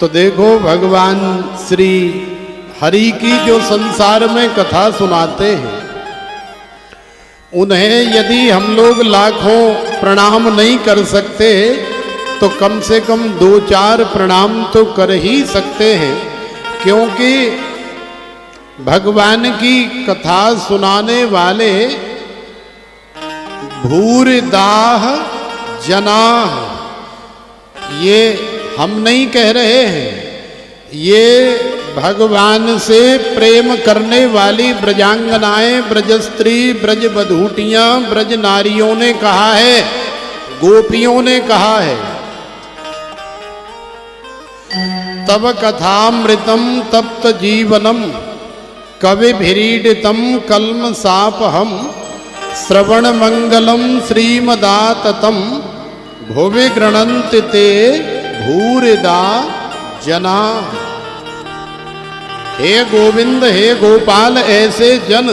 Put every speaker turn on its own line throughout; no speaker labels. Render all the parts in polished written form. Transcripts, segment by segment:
तो देखो भगवान श्री हरि की जो संसार में कथा सुनाते हैं, उन्हें यदि हम लोग लाखों प्रणाम नहीं कर सकते तो कम से कम 2-4 प्रणाम तो कर ही सकते हैं। क्योंकि भगवान की कथा सुनाने वाले भूरिदाह जनाः, ये हम नहीं कह रहे हैं, ये भगवान से प्रेम करने वाली ब्रजांगनाएं, ब्रज स्त्री, ब्रज बधूटियां, ब्रज नारियों ने कहा है, गोपियों ने कहा है। तब कथामृतम तप्त जीवनम कविभिरीडितम कल्म सापहम श्रवण मंगलम श्रीमदाततम भुवि गृणन्ति ते भूरिदा जना। हे गोविंद, हे गोपाल, ऐसे जन,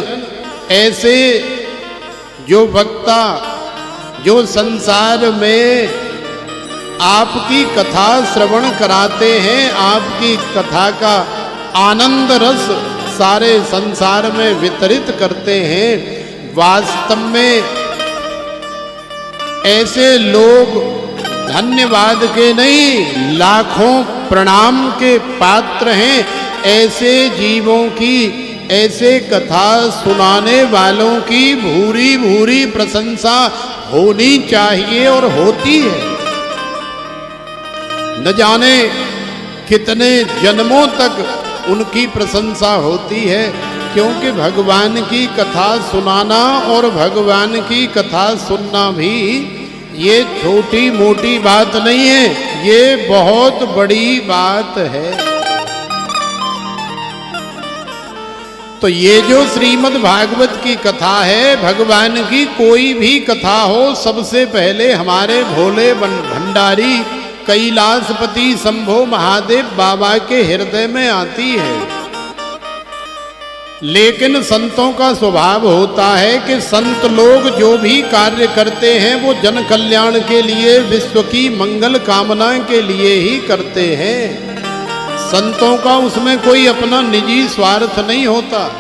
ऐसे जो वक्ता जो संसार में आपकी कथा श्रवण कराते हैं, आपकी कथा का आनंद रस सारे संसार में वितरित करते हैं, वास्तव में ऐसे लोग धन्यवाद के नहीं लाखों प्रणाम के पात्र हैं। ऐसे जीवों की, ऐसे कथा सुनाने वालों की भूरी भूरी प्रशंसा होनी चाहिए और होती है। न जाने कितने जन्मों तक उनकी प्रशंसा होती है, क्योंकि भगवान की कथा सुनाना और भगवान की कथा सुनना भी ये छोटी मोटी बात नहीं है, ये बहुत बड़ी बात है। तो ये जो श्रीमद् भागवत की कथा है, भगवान की कोई भी कथा हो, सबसे पहले हमारे भोले भंडारी कैलाशपति शंभो महादेव बाबा के हृदय में आती है। लेकिन संतों का स्वभाव होता है कि संत लोग जो भी कार्य करते हैं वो जन कल्याण के लिए, विश्व की मंगल कामना के लिए ही करते हैं। संतों का उसमें कोई अपना निजी स्वार्थ नहीं होता।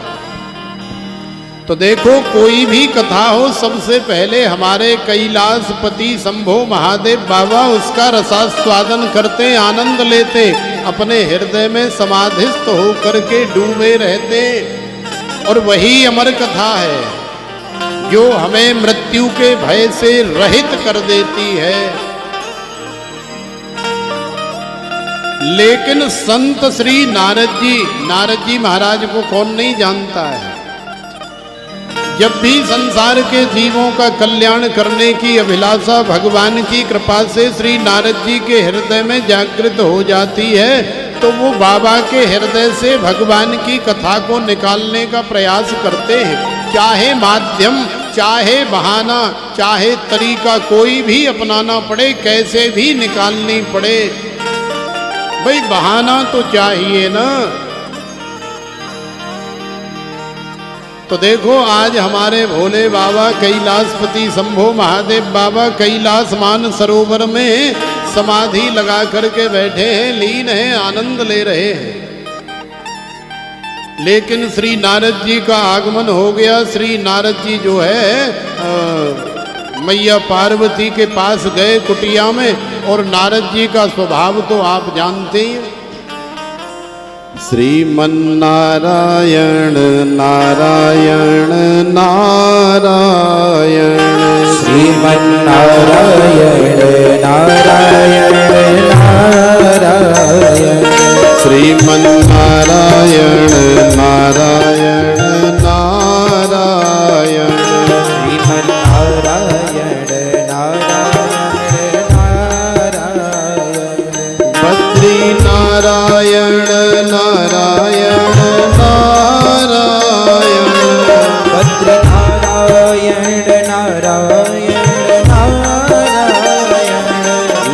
तो देखो, कोई भी कथा हो, सबसे पहले हमारे कैलाशपति शंभो महादेव बाबा उसका रसास्वादन करते, आनंद लेते, अपने हृदय में समाधिस्थ होकर के डूबे रहते। और वही अमर कथा है जो हमें मृत्यु के भय से रहित कर देती है। लेकिन संत श्री नारद जी महाराज को कौन नहीं जानता है। जब भी संसार के जीवों का कल्याण करने की अभिलाषा भगवान की कृपा से श्री नारद जी के हृदय में जागृत हो जाती है, तो वो बाबा के हृदय से भगवान की कथा को निकालने का प्रयास करते हैं। चाहे माध्यम, चाहे बहाना, चाहे तरीका कोई भी अपनाना पड़े, कैसे भी निकालनी पड़े, भाई बहाना तो चाहिए ना। तो देखो, आज हमारे भोले बाबा कैलाशपति शंभो महादेव बाबा कैलाश मान सरोवर में समाधि लगा करके बैठे हैं, लीन हैं, आनंद ले रहे हैं। लेकिन श्री नारद जी का आगमन हो गया। श्री नारद जी जो है मैया पार्वती के पास गए कुटिया में, और नारद जी का स्वभाव तो आप जानते हैं। श्रीमन्नारायण नारायण नारायण,
श्रीमन्नारायण नारायण नारायण,
श्रीमन्नारायण नारायण नारायण,
श्रीमन्नारायण नारायण नारायण,
बद्री नारायण नारायण नारायण,
भद्र नारायण नारायण नारायण,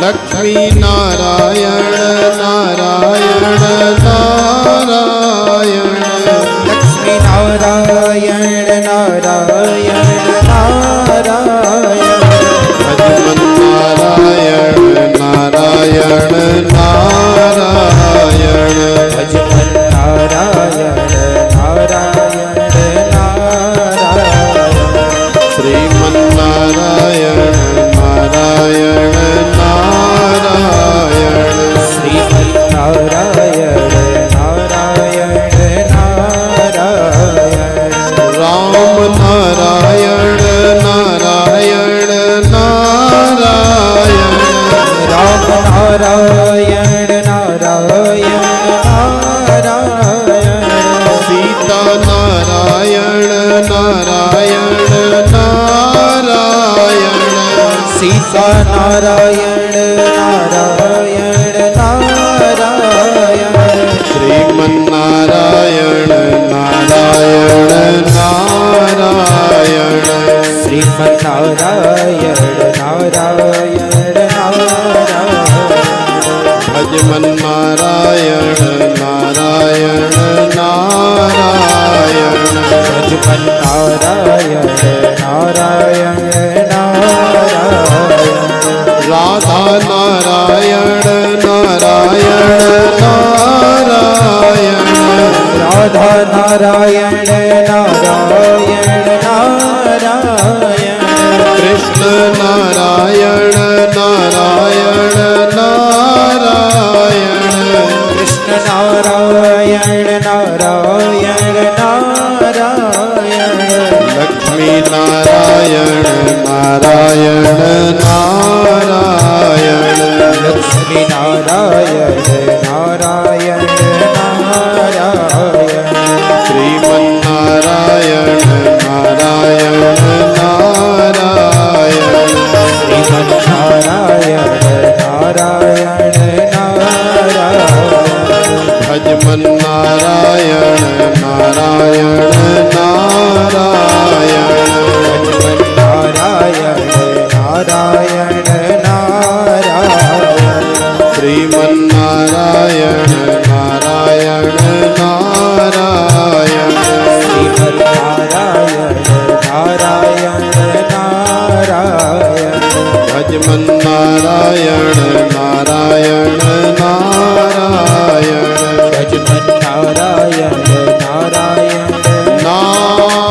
लक्ष्मी नारायण नारायण नारायण,
लक्ष्मी नारायण नारायण नारायण,
भजमन नारायण नारायण नारायण,
नारायण नारायण नारायण
सीता नारायण नारायण नारायण
सीता नारायण नारायण नारायण
श्रीमन्नारायण नारायण नारायण
श्रीमन्नारायण नारायण नारायण
भजमन्नारायण नारायण नारायण
भजमन्नारायण नारायण नारायण
राधा नारायण नारायण नारायण
राधा नारायण नारायण नारायण
कृष्ण नारायण नारायण नारायण
कृष्ण नारायण नारायण नारायण
लक्ष्मी नारायण नारायण नारायण
लक्ष्मी नारायण नारायण नारायण
श्रीमन्नारायण नारायण नारायण
श्रीमन्नारायण नारायण नारायण
भजमन्नारायण नारायण नारायण
नारायण नारायण नारायण
श्रीमन्नारायण नारायण नारायण
श्रीमन्नारायण नारायण नारायण
भजमन्नारायण नारायण नारायण
भजमन्नारायण नारायण
नारायण।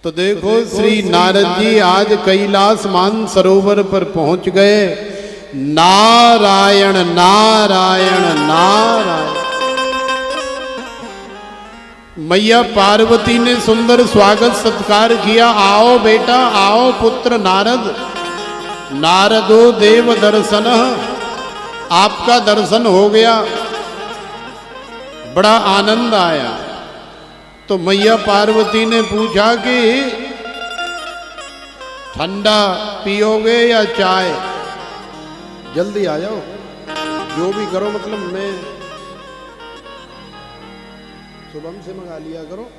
तो देखो श्री नारद जी आज कैलाश मानसरोवर पर पहुंच गए। नारायण नारायण नारायण। मैया पार्वती ने सुंदर स्वागत सत्कार किया। आओ बेटा आओ पुत्र नारद। नारदो देव दर्शन, आपका दर्शन हो गया, बड़ा आनंद आया। तो मैया पार्वती ने पूछा कि ठंडा पियोगे या चाय? जल्दी आ जाओ, जो भी करो, मतलब मैं शुभम से मंगा लिया करो।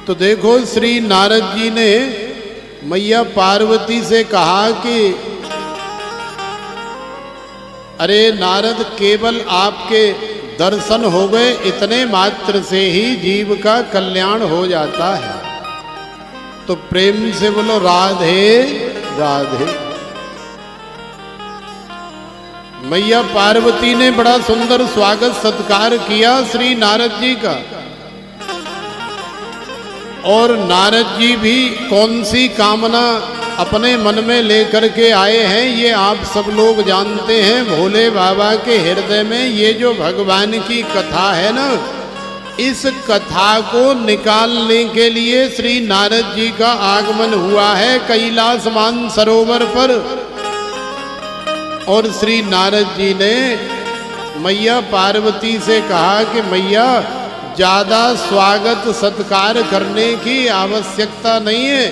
तो देखो श्री नारद जी ने मैया पार्वती से कहा कि अरे नारद, केवल आपके दर्शन हो गए, इतने मात्र से ही जीव का कल्याण हो जाता है। तो प्रेम से बोलो राधे राधे। मैया पार्वती ने बड़ा सुंदर स्वागत सत्कार किया श्री नारद जी का। और नारद जी भी कौन सी कामना अपने मन में लेकर के आए हैं ये आप सब लोग जानते हैं। भोले बाबा के हृदय में ये जो भगवान की कथा है ना, इस कथा को निकालने के लिए श्री नारद जी का आगमन हुआ है कैलाश मानसरोवर पर। और श्री नारद जी ने मैया पार्वती से कहा कि मैया, ज्यादा स्वागत सत्कार करने की आवश्यकता नहीं है,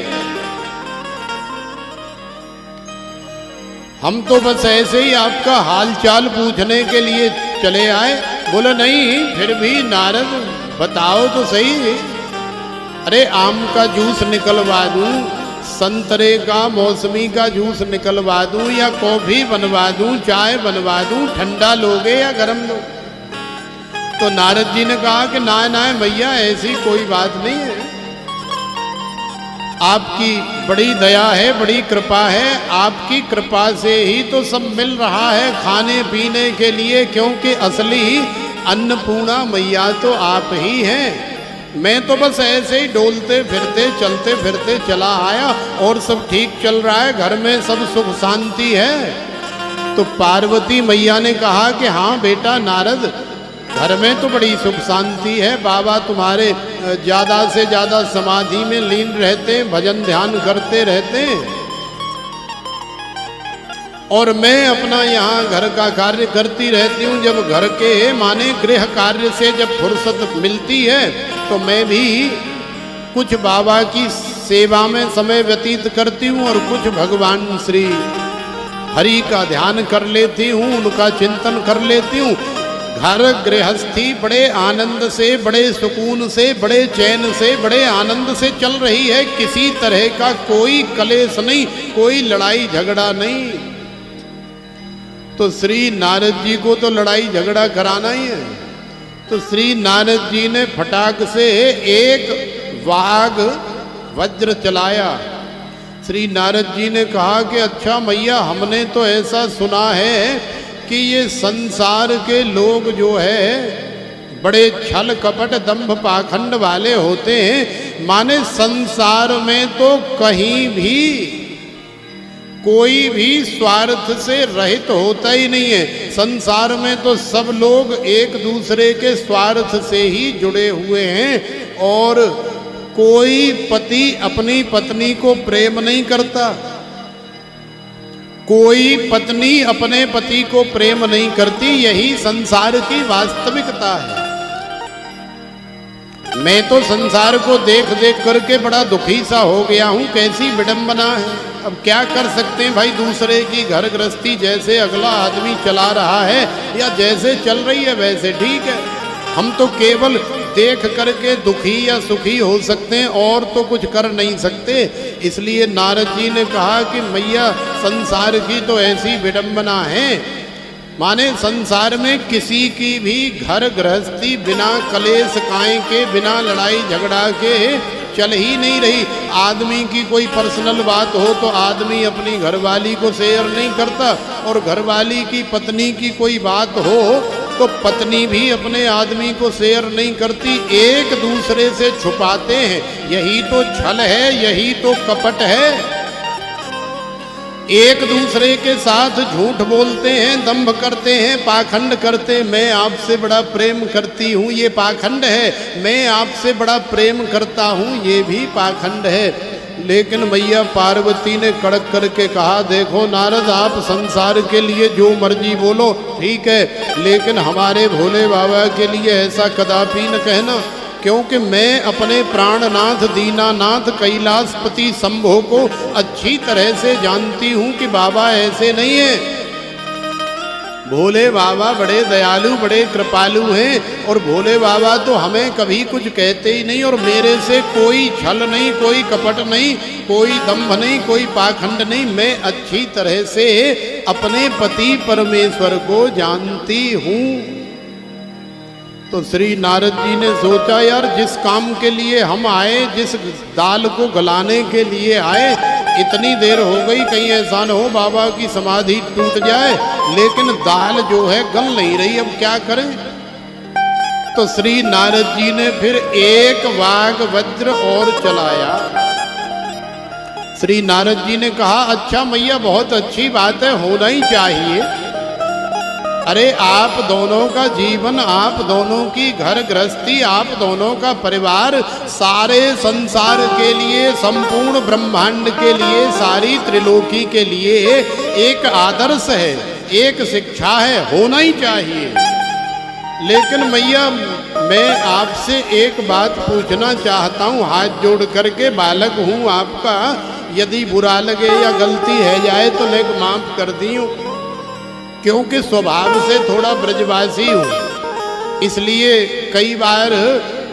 हम तो बस ऐसे ही आपका हालचाल पूछने के लिए चले आए। बोले नहीं, फिर भी नारद बताओ तो सही। अरे आम का जूस निकलवा दूं, संतरे का मौसमी का जूस निकलवा दूं, या कॉफी बनवा दूं, चाय बनवा दूं, ठंडा लोगे या गर्म लोगे? तो नारद जी ने कहा कि ना ना भैया, ऐसी कोई बात नहीं है, आपकी बड़ी दया है, बड़ी कृपा है। आपकी कृपा से ही तो सब मिल रहा है खाने पीने के लिए, क्योंकि असली अन्नपूर्णा मैया तो आप ही हैं। मैं तो बस ऐसे ही डोलते फिरते चलते फिरते चला आया और सब ठीक चल रहा है, घर में सब सुख शांति है। तो पार्वती मैया ने कहा कि हाँ बेटा नारद, घर में तो बड़ी सुख शांति है, बाबा तुम्हारे ज्यादा से ज्यादा समाधि में लीन रहते हैं, भजन ध्यान करते रहते हैं, और मैं अपना यहाँ घर का कार्य करती रहती हूँ। जब घर के माने गृह कार्य से जब फुर्सत मिलती है तो मैं भी कुछ बाबा की सेवा में समय व्यतीत करती हूँ और कुछ भगवान श्री हरि का ध्यान कर लेती हूँ, उनका चिंतन कर लेती हूँ। घर गृहस्थी बड़े आनंद से, बड़े सुकून से, बड़े चैन से, बड़े आनंद से चल रही है। किसी तरह का कोई कलेश नहीं, कोई लड़ाई झगड़ा नहीं। तो श्री नारद जी को तो लड़ाई झगड़ा कराना ही है। तो श्री नारद जी ने फटाक से एक वाग वज्र चलाया। श्री नारद जी ने कहा कि अच्छा मैया, हमने तो ऐसा सुना है कि ये संसार के लोग जो है बड़े छल कपट दंभ पाखंड वाले होते हैं। माने संसार में तो कहीं भी कोई भी स्वार्थ से रहित होता ही नहीं है। संसार में तो सब लोग एक दूसरे के स्वार्थ से ही जुड़े हुए हैं, और कोई पति अपनी पत्नी को प्रेम नहीं करता, कोई पत्नी अपने पति को प्रेम नहीं करती। यही संसार की वास्तविकता है। मैं तो संसार को देख देख करके बड़ा दुखी सा हो गया हूं। कैसी विडंबना है। अब क्या कर सकते हैं भाई, दूसरे की घर गृहस्थी जैसे अगला आदमी चला रहा है या जैसे चल रही है वैसे ठीक है। हम तो केवल देख करके दुखी या सुखी हो सकते हैं, और तो कुछ कर नहीं सकते। इसलिए नारद जी ने कहा कि मैया, संसार की तो ऐसी विडंबना है, माने संसार में किसी की भी घर गृहस्थी बिना कलेश काय के, बिना लड़ाई झगड़ा के चल ही नहीं रही। आदमी की कोई पर्सनल बात हो तो आदमी अपनी घरवाली को शेयर नहीं करता, और घरवाली की पत्नी की कोई बात हो तो पत्नी भी अपने आदमी को शेयर नहीं करती, एक दूसरे से छुपाते हैं। यही तो छल है, यही तो कपट है। एक दूसरे के साथ झूठ बोलते हैं, दंभ करते हैं, पाखंड करते हैं। मैं आपसे बड़ा प्रेम करती हूँ, ये पाखंड है। मैं आपसे बड़ा प्रेम करता हूँ, ये भी पाखंड है। लेकिन मैया पार्वती ने कड़क करके कहा, देखो नारद, आप संसार के लिए जो मर्जी बोलो ठीक है, लेकिन हमारे भोले बाबा के लिए ऐसा कदापि न कहना, क्योंकि मैं अपने प्राणनाथ दीनानाथ कैलाशपति शंभो को अच्छी तरह से जानती हूँ कि बाबा ऐसे नहीं है। भोले बाबा बड़े दयालु, बड़े कृपालु हैं, और भोले बाबा तो हमें कभी कुछ कहते ही नहीं। और मेरे से कोई छल नहीं, कोई कपट नहीं, कोई दंभ नहीं, कोई पाखंड नहीं। मैं अच्छी तरह से अपने पति परमेश्वर को जानती हूँ। तो श्री नारद जी ने सोचा, यार जिस काम के लिए हम आए, जिस दाल को गलाने के लिए आए, इतनी देर हो गई, कहीं ऐसा न हो बाबा की समाधि टूट जाए। लेकिन दाल जो है गल नहीं रही, अब क्या करें। तो श्री नारद जी ने फिर एक वाग वज्र और चलाया। श्री नारद जी ने कहा, अच्छा मैया, बहुत अच्छी बात है, होना ही चाहिए। अरे आप दोनों का जीवन, आप दोनों की घर गृहस्थी, आप दोनों का परिवार सारे संसार के लिए, संपूर्ण ब्रह्मांड के लिए, सारी त्रिलोकी के लिए एक आदर्श है, एक शिक्षा है, होना ही चाहिए। लेकिन मैया, मैं आपसे एक बात पूछना चाहता हूँ, हाथ जोड़ करके, बालक हूँ आपका, यदि बुरा लगे या गलती है जाए तो मैं माफ कर दी हूँ, क्योंकि स्वभाव से थोड़ा ब्रजवासी हूँ। इसलिए कई बार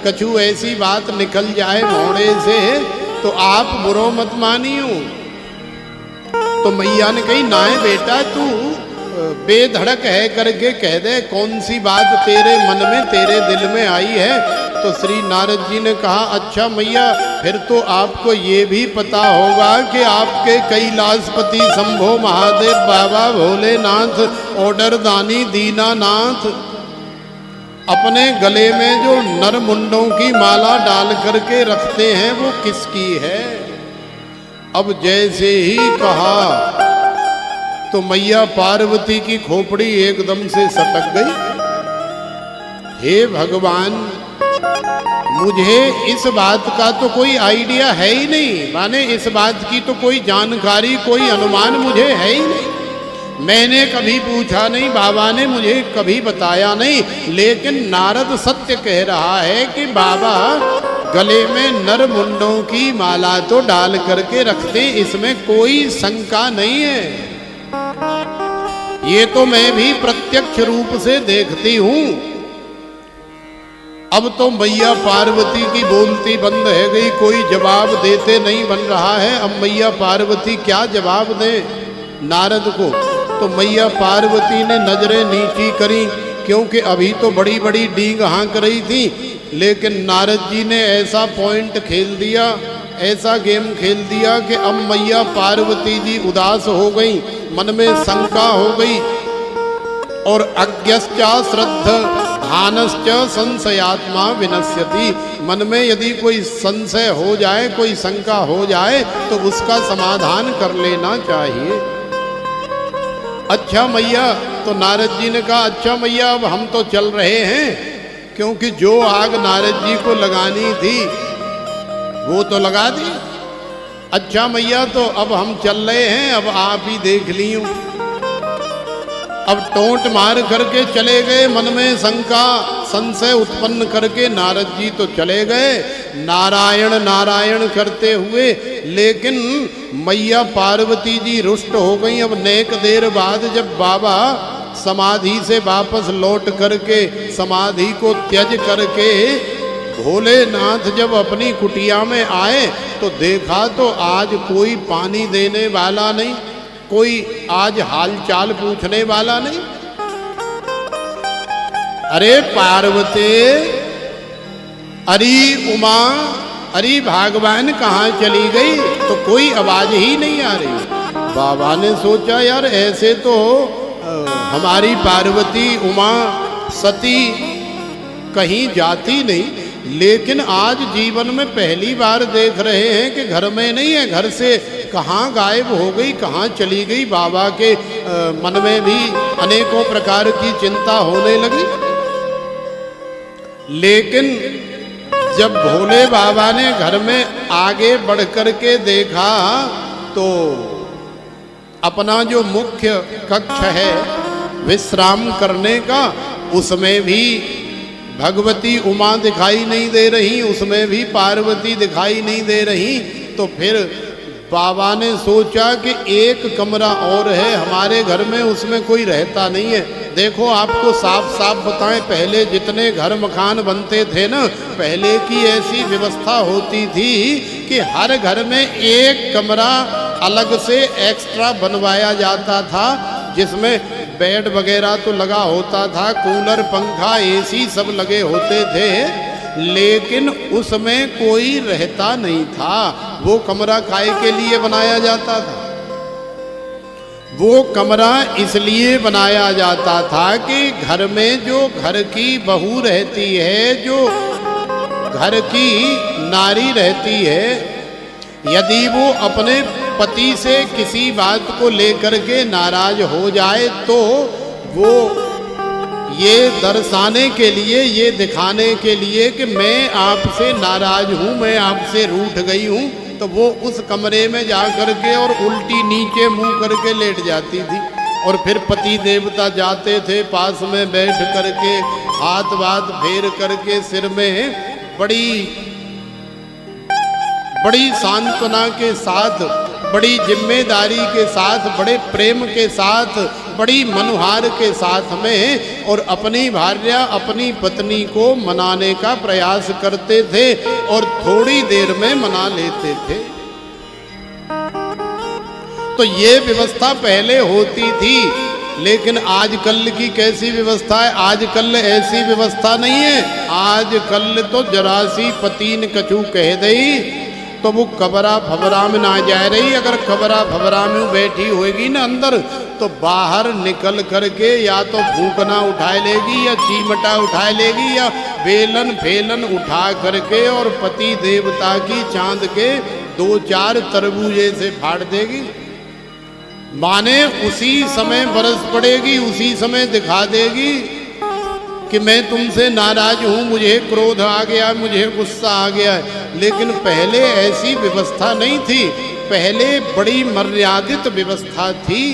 कछु ऐसी बात निकल जाए मोड़े से तो आप बुरो मत मानियो। तो मैया ने कही, ना बेटा, तू बेधड़क है करके कह दे, कौन सी बात तेरे मन में, तेरे दिल में आई है। तो श्री नारद जी ने कहा, अच्छा मैया, फिर तो आपको ये भी पता होगा कि आपके कैलाशपति शंभो महादेव बाबा भोलेनाथ, ऑर्डर दानी दीनानाथ, अपने गले में जो नर मुंडों की माला डाल करके रखते हैं वो किसकी है। अब जैसे ही कहा तो मैया पार्वती की खोपड़ी एकदम से सटक गई। हे भगवान, मुझे इस बात का तो कोई आइडिया है ही नहीं, माने इस बात की तो कोई जानकारी, कोई अनुमान मुझे है ही नहीं। मैंने कभी पूछा नहीं, बाबा ने मुझे कभी बताया नहीं। लेकिन नारद सत्य कह रहा है कि बाबा गले में नर मुंडों की माला तो डाल करके रखते, इसमें कोई शंका नहीं है। ये तो मैं भी प्रत्यक्ष रूप से देखती हूं। अब तो मैया पार्वती की बोलती बंद है गई, कोई जवाब देते नहीं बन रहा है। अब मैया पार्वती क्या जवाब दे नारद को? तो मैया पार्वती ने नजरें नीची करी, क्योंकि अभी तो बड़ी बड़ी डींग हाँक रही थी। लेकिन नारद जी ने ऐसा पॉइंट खेल दिया, ऐसा गेम खेल दिया कि अब मैया पार्वती जी उदास हो गई, मन में शंका हो गई। और अज्ञश्चा श्रद्ध धानश्च संशयात्मा विनश्यति, मन में यदि कोई संशय हो जाए, कोई शंका हो जाए, तो उसका समाधान कर लेना चाहिए। अच्छा मैया, तो नारद जी ने कहा अच्छा मैया अब हम तो चल रहे हैं, क्योंकि जो आग नारद जी को लगानी थी वो तो लगा दी। अच्छा मैया, तो अब हम चल रहे हैं, अब आप ही देख लीं। अब टोंट मार करके चले गए, मन में शंका संशय उत्पन्न करके नारद जी तो चले गए नारायण नारायण करते हुए। लेकिन मैया पार्वती जी रुष्ट हो गई। अब नेक देर बाद जब बाबा समाधि से वापस लौट करके, समाधि को त्यज करके भोलेनाथ जब अपनी कुटिया में आए, तो देखा तो आज कोई पानी देने वाला नहीं, कोई आज हालचाल पूछने वाला नहीं। अरे पार्वती, अरे उमा, अरे भगवान कहाँ चली गई? तो कोई आवाज ही नहीं आ रही। बाबा ने सोचा यार ऐसे तो हमारी पार्वती उमा सती कहीं जाती नहीं, लेकिन आज जीवन में पहली बार देख रहे हैं कि घर में नहीं है, घर से कहाँ गायब हो गई, कहाँ चली गई। बाबा के मन में भी अनेकों प्रकार की चिंता होने लगी। लेकिन जब भोले बाबा ने घर में आगे बढ़ करके देखा, तो अपना जो मुख्य कक्ष है विश्राम करने का, उसमें भी भगवती उमा दिखाई नहीं दे रही, उसमें भी पार्वती दिखाई नहीं दे रही। तो फिर बाबा ने सोचा कि एक कमरा और है हमारे घर में, उसमें कोई रहता नहीं है। देखो आपको साफ साफ बताएं, पहले जितने घर मकान बनते थे ना, पहले की ऐसी व्यवस्था होती थी कि हर घर में एक कमरा अलग से एक्स्ट्रा बनवाया जाता था, जिसमें बेड वगैरह तो लगा होता था, कूलर पंखा एसी सब लगे होते थे, लेकिन उसमें कोई रहता नहीं था। वो कमरा काय के लिए बनाया जाता था? वो कमरा इसलिए बनाया जाता था कि घर में जो घर की बहू रहती है, जो घर की नारी रहती है, यदि वो अपने पति से किसी बात को लेकर के नाराज हो जाए, तो वो ये दर्शाने के लिए, ये दिखाने के लिए कि मैं आपसे नाराज हूँ, मैं आपसे रूठ गई हूँ, तो वो उस कमरे में जा करके और उल्टी नीचे मुंह करके लेट जाती थी। और फिर पति देवता जाते थे, पास में बैठ करके हाथ वाथ फेर करके सिर में बड़ी सांत्वना के साथ, बड़ी जिम्मेदारी के साथ, बड़े प्रेम के साथ, बड़ी मनुहार के साथ में, और अपनी भार्या अपनी पत्नी को मनाने का प्रयास करते थे और थोड़ी देर में मना लेते थे। तो ये व्यवस्था पहले होती थी। लेकिन आजकल की कैसी व्यवस्था है? आजकल ऐसी व्यवस्था नहीं है। आजकल तो जरा सी पतीन कछू कह दई तो वो कबरा भबरा में ना जा रही। अगर कबरा भबरा में बैठी होगी ना अंदर, तो बाहर निकल करके या तो फूकना उठा लेगी, या चीमटा उठा लेगी, या बेलन फेलन उठा करके और पति देवता की चांद के 2-4 तरबूजे से फाड़ देगी। माने उसी समय बरस पड़ेगी, उसी समय दिखा देगी कि मैं तुमसे नाराज हूं, मुझे क्रोध आ गया, मुझे गुस्सा आ गया। लेकिन पहले ऐसी व्यवस्था नहीं थी, पहले बड़ी मर्यादित व्यवस्था थी।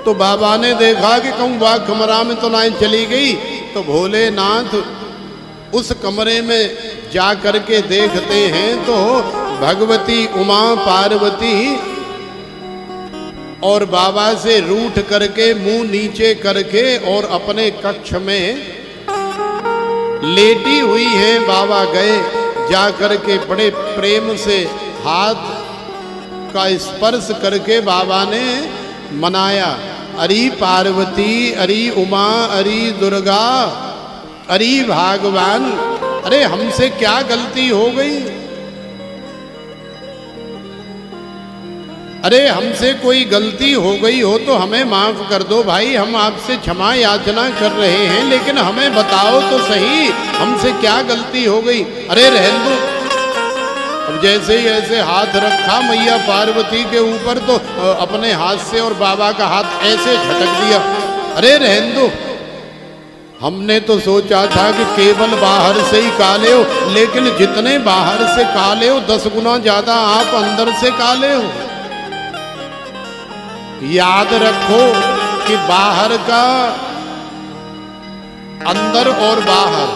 तो बाबा ने देखा कि कहूँ बा कमरा में तो ना चली गई, तो भोलेनाथ उस कमरे में जा करके देखते हैं तो भगवती उमा पार्वती और बाबा से रूठ करके मुंह नीचे करके और अपने कक्ष में लेटी हुई हैं। बाबा गए, जा करके बड़े प्रेम से हाथ का स्पर्श करके बाबा ने मनाया, अरे पार्वती, अरे उमा, अरे दुर्गा, अरे भगवान, अरे हमसे क्या गलती हो गई? अरे हमसे कोई गलती हो गई हो तो हमें माफ कर दो भाई, हम आपसे क्षमा याचना कर रहे हैं, लेकिन हमें बताओ तो सही हमसे क्या गलती हो गई। अरे रहने दो। अब जैसे ही ऐसे हाथ रखा मैया पार्वती के ऊपर तो अपने हाथ से और बाबा का हाथ ऐसे झटक दिया। अरे रहने दो, हमने तो सोचा था कि केवल बाहर से ही काले हो, लेकिन जितने बाहर से काले हो 10 गुना ज्यादा आप अंदर से काले हो। याद रखो कि बाहर का, अंदर और बाहर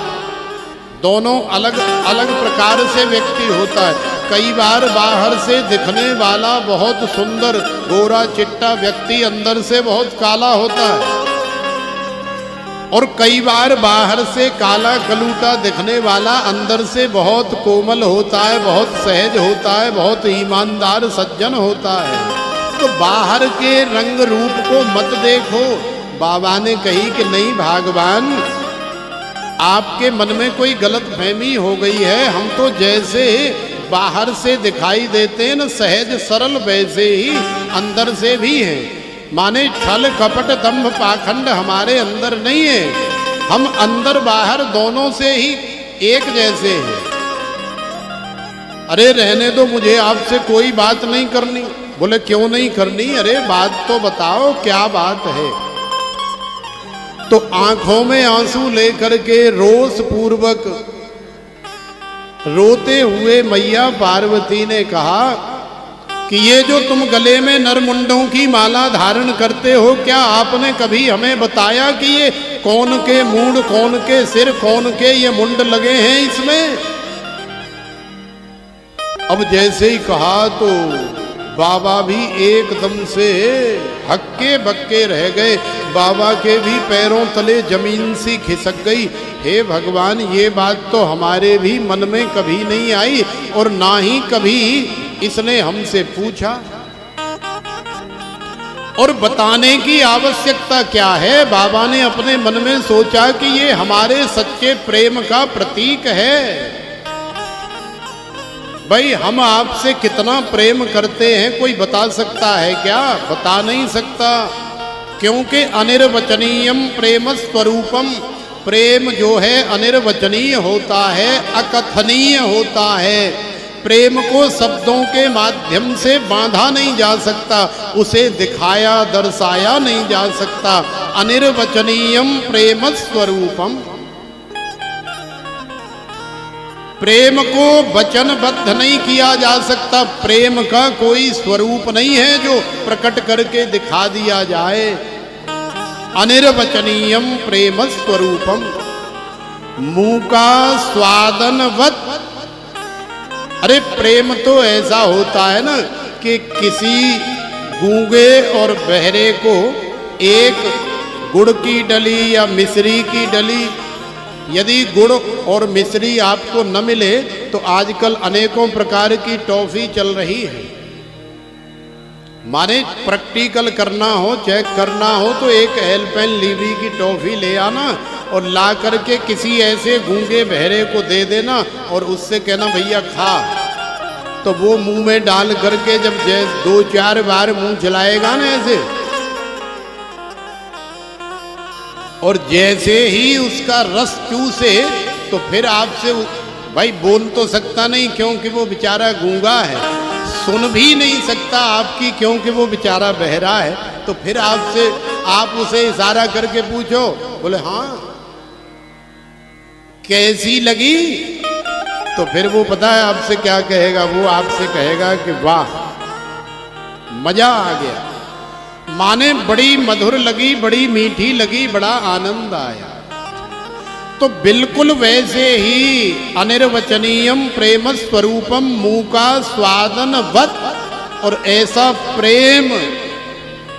दोनों अलग अलग प्रकार से व्यक्ति होता है। कई बार बाहर से दिखने वाला बहुत सुंदर गोरा चिट्टा व्यक्ति अंदर से बहुत काला होता है, और कई बार बाहर से काला कलूटा दिखने वाला अंदर से बहुत कोमल होता है, बहुत सहज होता है, बहुत ईमानदार सज्जन होता है। तो बाहर के रंग रूप को मत देखो। बाबा ने कही कि नहीं भगवान, आपके मन में कोई गलत फहमी हो गई है। हम तो जैसे बाहर से दिखाई देते हैं न सहज सरल, वैसे ही अंदर से भी हैं। माने छल कपट दंभ पाखंड हमारे अंदर नहीं है, हम अंदर बाहर दोनों से ही एक जैसे हैं। अरे रहने दो, मुझे आपसे कोई बात नहीं करनी। बोले क्यों नहीं करनी? अरे बात तो बताओ, क्या बात है? तो आंखों में आंसू लेकर के रोष पूर्वक रोते हुए मैया पार्वती ने कहा कि ये जो तुम गले में नरमुंडों की माला धारण करते हो, क्या आपने कभी हमें बताया कि ये कौन के मूंड, कौन के सिर, कौन के ये मुंड लगे हैं इसमें? अब जैसे ही कहा तो बाबा भी एकदम से हक्के बक्के रह गए। बाबा के भी पैरों तले जमीन सी खिसक गई। हे भगवान, ये बात तो हमारे भी मन में कभी नहीं आई, और ना ही कभी इसने हमसे पूछा। और बताने की आवश्यकता क्या है? बाबा ने अपने मन में सोचा कि ये हमारे सच्चे प्रेम का प्रतीक है। भाई, हम आपसे कितना प्रेम करते हैं कोई बता सकता है क्या? बता नहीं सकता, क्योंकि अनिर्वचनीयम प्रेम स्वरूपम, प्रेम जो है अनिर्वचनीय होता है, अकथनीय होता है। प्रेम को शब्दों के माध्यम से बांधा नहीं जा सकता, उसे दिखाया दर्शाया नहीं जा सकता। अनिर्वचनीयम प्रेम स्वरूपम, प्रेम को वचनबद्ध नहीं किया जा सकता। प्रेम का कोई स्वरूप नहीं है जो प्रकट करके दिखा दिया जाए। अनिर्वचनीयम प्रेम स्वरूपम, मुंह का स्वादनवत। अरे प्रेम तो ऐसा होता है ना कि किसी गूंगे और बहरे को एक गुड़ की डली या मिश्री की डली, यदि गुड़ और मिश्री आपको न मिले तो आजकल अनेकों प्रकार की टॉफी चल रही है। माने प्रैक्टिकल करना हो, चेक करना हो तो एक एल्पेनलीबे की टॉफी ले आना और ला करके किसी ऐसे गूंगे बहरे को दे देना और उससे कहना भैया खा। तो वो मुंह में डाल करके जब 2-4 बार मुंह चलाएगा ना ऐसे, और जैसे ही उसका रस चूसे तो फिर आपसे भाई बोल तो सकता नहीं क्योंकि वो बेचारा गूंगा है, सुन भी नहीं सकता आपकी क्योंकि वो बेचारा बहरा है। तो फिर आप उसे इशारा करके पूछो, बोले हाँ कैसी लगी, तो फिर वो पता है आपसे क्या कहेगा, वो आपसे कहेगा कि वाह मजा आ गया, माने बड़ी मधुर लगी, बड़ी मीठी लगी, बड़ा आनंद आया। तो बिल्कुल वैसे ही अनिर्वचनीयम प्रेम स्वरूपम मूका स्वादन वत, और ऐसा प्रेम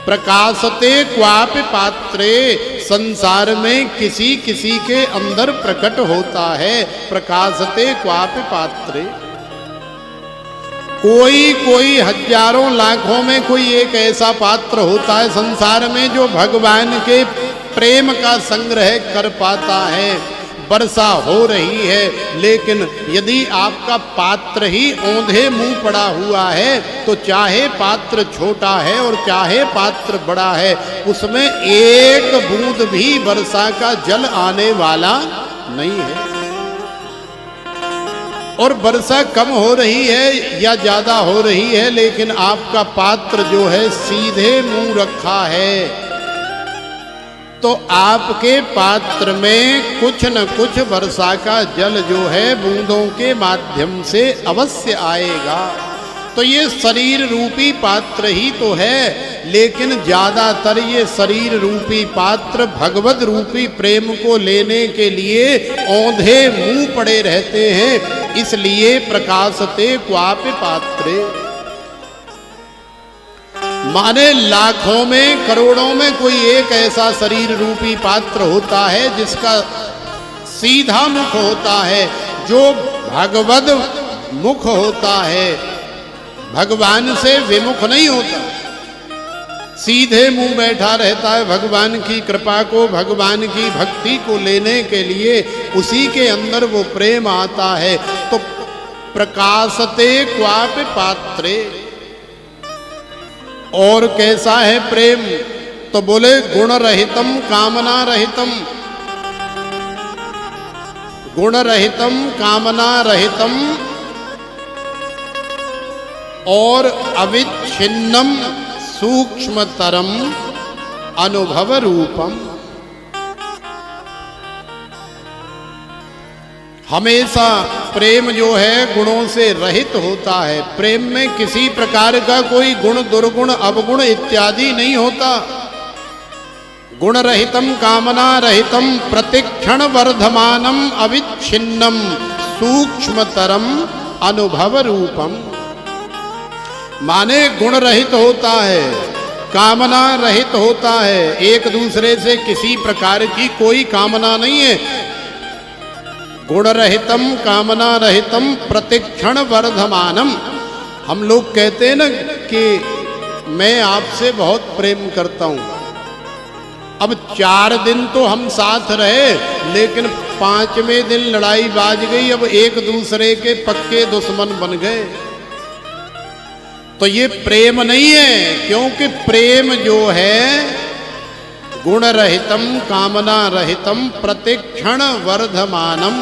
प्रकाशते क्वापि पात्रे, संसार में किसी किसी के अंदर प्रकट होता है। प्रकाशते क्वापि पात्रे, कोई हजारों लाखों में कोई एक ऐसा पात्र होता है संसार में जो भगवान के प्रेम का संग्रह कर पाता है। वर्षा हो रही है, लेकिन यदि आपका पात्र ही औंधे मुंह पड़ा हुआ है, तो चाहे पात्र छोटा है और चाहे पात्र बड़ा है, उसमें एक बूंद भी वर्षा का जल आने वाला नहीं है। और वर्षा कम हो रही है या ज्यादा हो रही है, लेकिन आपका पात्र जो है सीधे मुंह रखा है, तो आपके पात्र में कुछ न कुछ वर्षा का जल जो है बूंदों के माध्यम से अवश्य आएगा। तो ये शरीर रूपी पात्र ही तो है, लेकिन ज्यादातर ये शरीर रूपी पात्र भगवत रूपी प्रेम को लेने के लिए औंधे मुंह पड़े रहते हैं। इसलिए प्रकाशते क्वापि पात्रे, माने लाखों में करोड़ों में कोई एक ऐसा शरीर रूपी पात्र होता है जिसका सीधा मुख होता है, जो भगवद मुख होता है, भगवान से विमुख नहीं होता, सीधे मुंह बैठा रहता है भगवान की कृपा को, भगवान की भक्ति को लेने के लिए, उसी के अंदर वो प्रेम आता है। तो प्रकाशते क्वापि पात्रे, और कैसा है प्रेम, तो बोले गुण रहितम कामना रहितम, गुण रहितम कामना रहितम और अविच्छिन्नम सूक्ष्मतरम अनुभव रूपम। हमेशा प्रेम जो है गुणों से रहित होता है। प्रेम में किसी प्रकार का कोई गुण दुर्गुण अवगुण इत्यादि नहीं होता। गुण रहितम कामना रहितम प्रतिक्षण वर्धमानम अविच्छिन्नम सूक्ष्मतरम अनुभव रूपम, माने गुण रहित होता है, कामना रहित होता है, एक दूसरे से किसी प्रकार की कोई कामना नहीं है। गुण रहितम कामना रहितम प्रतिक्षण वर्धमानम। हम लोग कहते हैं ना कि मैं आपसे बहुत प्रेम करता हूं। अब 4 दिन तो हम साथ रहे, लेकिन 5वें दिन लड़ाई बाज गई, अब एक दूसरे के पक्के दुश्मन बन गए। तो ये प्रेम नहीं है, क्योंकि प्रेम जो है गुण रहितम कामना रहितम प्रतिक्षण वर्धमानम,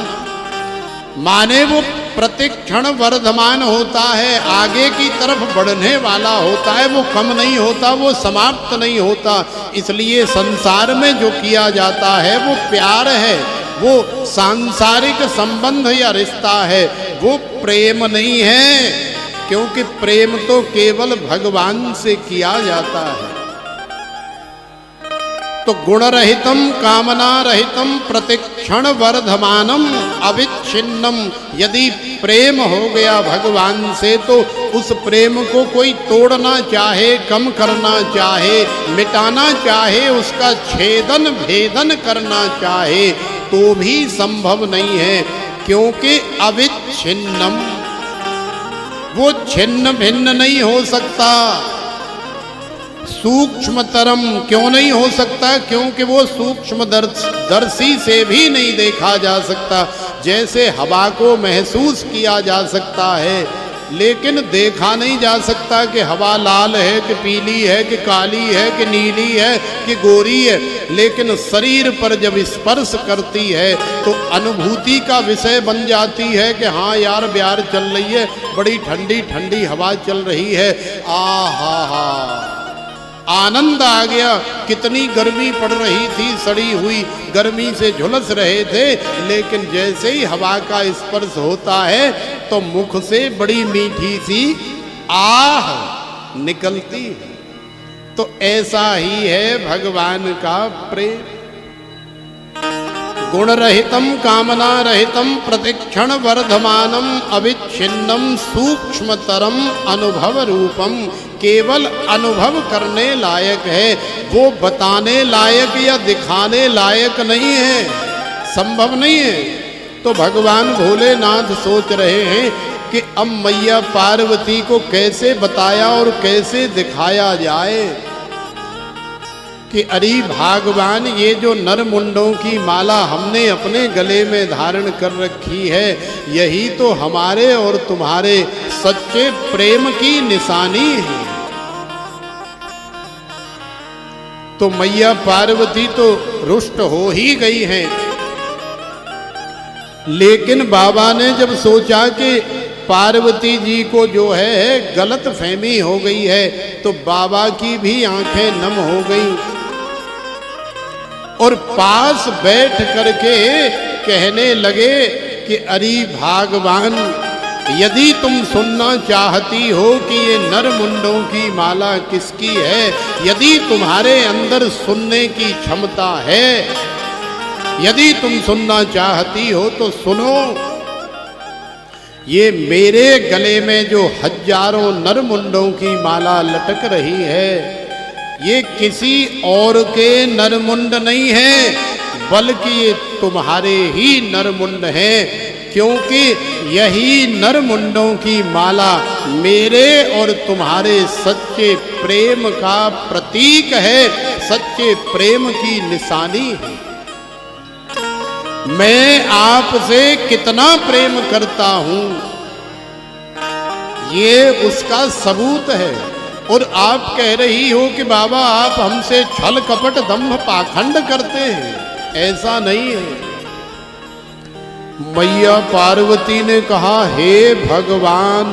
माने वो प्रतिक्षण वर्धमान होता है, आगे की तरफ बढ़ने वाला होता है, वो कम नहीं होता, वो समाप्त नहीं होता। इसलिए संसार में जो किया जाता है वो प्यार है, वो सांसारिक संबंध या रिश्ता है, वो प्रेम नहीं है, क्योंकि प्रेम तो केवल भगवान से किया जाता है। तो गुण रहितम कामना रहितम प्रतिक्षण वर्धमानम अविच्छिन्नम, यदि प्रेम हो गया भगवान से तो उस प्रेम को कोई तोड़ना चाहे, कम करना चाहे, मिटाना चाहे, उसका छेदन भेदन करना चाहे तो भी संभव नहीं है, क्योंकि अविच्छिन्नम, वो छिन्न भिन्न नहीं हो सकता। सूक्ष्मतरम क्यों नहीं हो सकता? क्योंकि वो सूक्ष्म दर्शी से भी नहीं देखा जा सकता। जैसे हवा को महसूस किया जा सकता है, लेकिन देखा नहीं जा सकता कि हवा लाल है कि पीली है कि काली है कि नीली है कि गोरी है। लेकिन शरीर पर जब स्पर्श करती है तो अनुभूति का विषय बन जाती है कि हाँ यार ब्यार चल रही है, बड़ी ठंडी ठंडी हवा चल रही है। आहा हा, आनंद आ गया। कितनी गर्मी पड़ रही थी, सड़ी हुई गर्मी से झुलस रहे थे, लेकिन जैसे ही हवा का स्पर्श होता है तो मुख से बड़ी मीठी सी आह निकलती है। तो ऐसा ही है भगवान का प्रेम। गुण रहितम कामना रहितम प्रतिक्षण वर्धमानम अविच्छिन्नम सूक्ष्मतरम अनुभव रूपम। केवल अनुभव करने लायक है, वो बताने लायक या दिखाने लायक नहीं है, संभव नहीं है। तो भगवान भोलेनाथ सोच रहे हैं कि अब मैया पार्वती को कैसे बताया और कैसे दिखाया जाए कि अरे भगवान, ये जो नरमुंडों की माला हमने अपने गले में धारण कर रखी है, यही तो हमारे और तुम्हारे सच्चे प्रेम की निशानी है। तो मैया पार्वती तो रुष्ट हो ही गई हैं, लेकिन बाबा ने जब सोचा कि पार्वती जी को जो है गलत फहमी हो गई है, तो बाबा की भी आंखें नम हो गई और पास बैठ करके कहने लगे कि अरे भगवान, यदि तुम सुनना चाहती हो कि ये नरमुंडों की माला किसकी है, यदि तुम्हारे अंदर सुनने की क्षमता है, यदि तुम सुनना चाहती हो तो सुनो। ये मेरे गले में जो हजारों नरमुंडों की माला लटक रही है, ये किसी और के नरमुंड नहीं है, बल्कि ये तुम्हारे ही नरमुंड हैं। क्योंकि यही नरमुंडों की माला मेरे और तुम्हारे सच्चे प्रेम का प्रतीक है, सच्चे प्रेम की निशानी है। मैं आपसे कितना प्रेम करता हूं, ये उसका सबूत है। और आप कह रही हो कि बाबा आप हमसे छल कपट दंभ पाखंड करते हैं, ऐसा नहीं है। मैया पार्वती ने कहा, हे भगवान,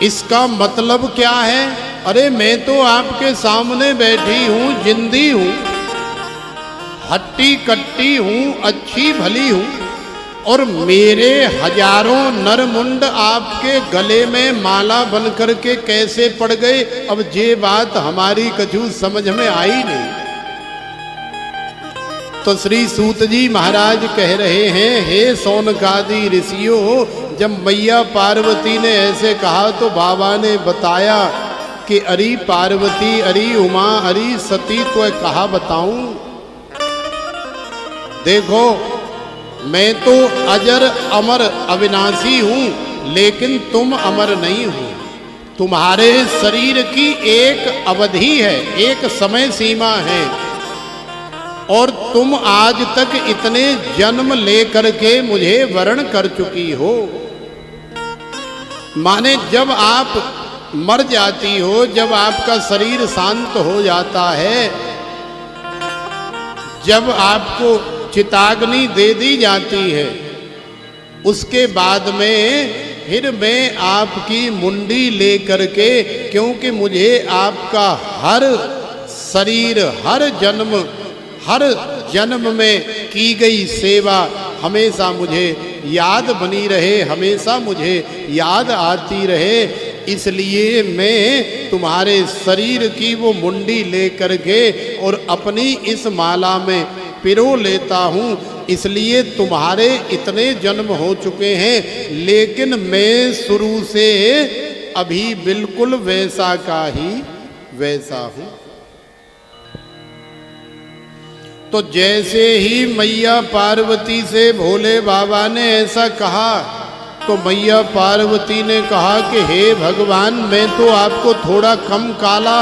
इसका मतलब क्या है? अरे मैं तो आपके सामने बैठी हूं, जिंदी हूं, हट्टी कट्टी हूं, अच्छी भली हूं, और मेरे हजारों नरमुंड आपके गले में माला बन करके कैसे पड़ गए? अब ये बात हमारी कछु समझ में आई नहीं। तो श्री सूत जी महाराज कह रहे हैं, हे सौनकादि ऋषियों, जब मैया पार्वती ने ऐसे कहा तो बाबा ने बताया कि अरे पार्वती, अरे उमा, अरे सती, तो कहा बताऊं? देखो, मैं तो अजर अमर अविनाशी हूं, लेकिन तुम अमर नहीं हो। तुम्हारे शरीर की एक अवधि है, एक समय सीमा है, और तुम आज तक इतने जन्म लेकर के मुझे वरण कर चुकी हो। माने जब आप मर जाती हो, जब आपका शरीर शांत हो जाता है, जब आपको चिताग्नि दे दी जाती है, उसके बाद में फिर मैं आपकी मुंडी ले करके, क्योंकि मुझे आपका हर शरीर, हर जन्म में की गई सेवा हमेशा मुझे याद बनी रहे, हमेशा मुझे याद आती रहे, इसलिए मैं तुम्हारे शरीर की वो मुंडी ले करके और अपनी इस माला में पिरो लेता हूँ। इसलिए तुम्हारे इतने जन्म हो चुके हैं, लेकिन मैं शुरू से अभी बिल्कुल वैसा का ही वैसा हूँ। तो जैसे ही मैया पार्वती से भोले बाबा ने ऐसा कहा, तो मैया पार्वती ने कहा कि हे भगवान, मैं तो आपको थोड़ा कम काला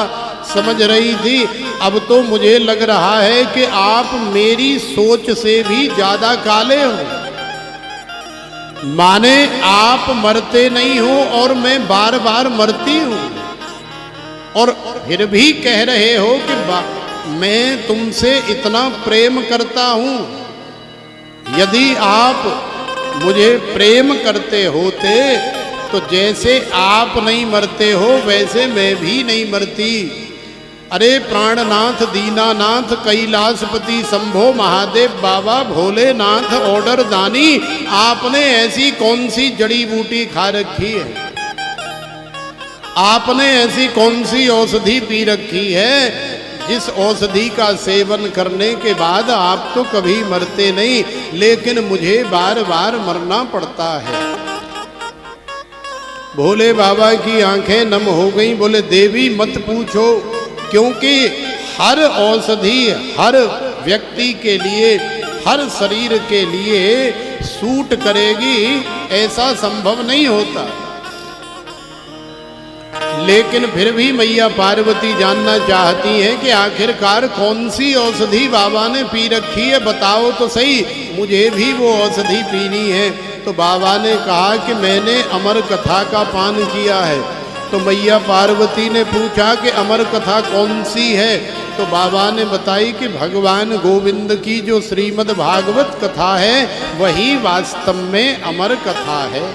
समझ रही थी, अब तो मुझे लग रहा है कि आप मेरी सोच से भी ज्यादा काले हो। माने आप मरते नहीं हो और मैं बार बार मरती हूं, और फिर भी कह रहे हो कि मैं तुमसे इतना प्रेम करता हूं। यदि आप मुझे प्रेम करते होते तो जैसे आप नहीं मरते हो वैसे मैं भी नहीं मरती। अरे प्राणनाथ, दीनानाथ, कैलाशपति, शंभो महादेव बाबा, भोलेनाथ, ऑर्डर दानी, आपने ऐसी कौन सी जड़ी बूटी खा रखी है, आपने ऐसी कौन सी औषधि पी रखी है जिस औषधि का सेवन करने के बाद आप तो कभी मरते नहीं, लेकिन मुझे बार बार मरना पड़ता है। भोले बाबा की आंखें नम हो गईं। बोले देवी मत पूछो, क्योंकि हर औषधि हर व्यक्ति के लिए, हर शरीर के लिए सूट करेगी ऐसा संभव नहीं होता। लेकिन फिर भी मैया पार्वती जानना चाहती हैं कि आखिरकार कौन सी औषधि बाबा ने पी रखी है, बताओ तो सही, मुझे भी वो औषधि पीनी है। तो बाबा ने कहा कि मैंने अमर कथा का पान किया है। तो मैया पार्वती ने पूछा कि अमर कथा कौन सी है? तो बाबा ने बताई कि भगवान गोविंद की जो श्रीमद् भागवत कथा है वही वास्तव में अमर कथा है।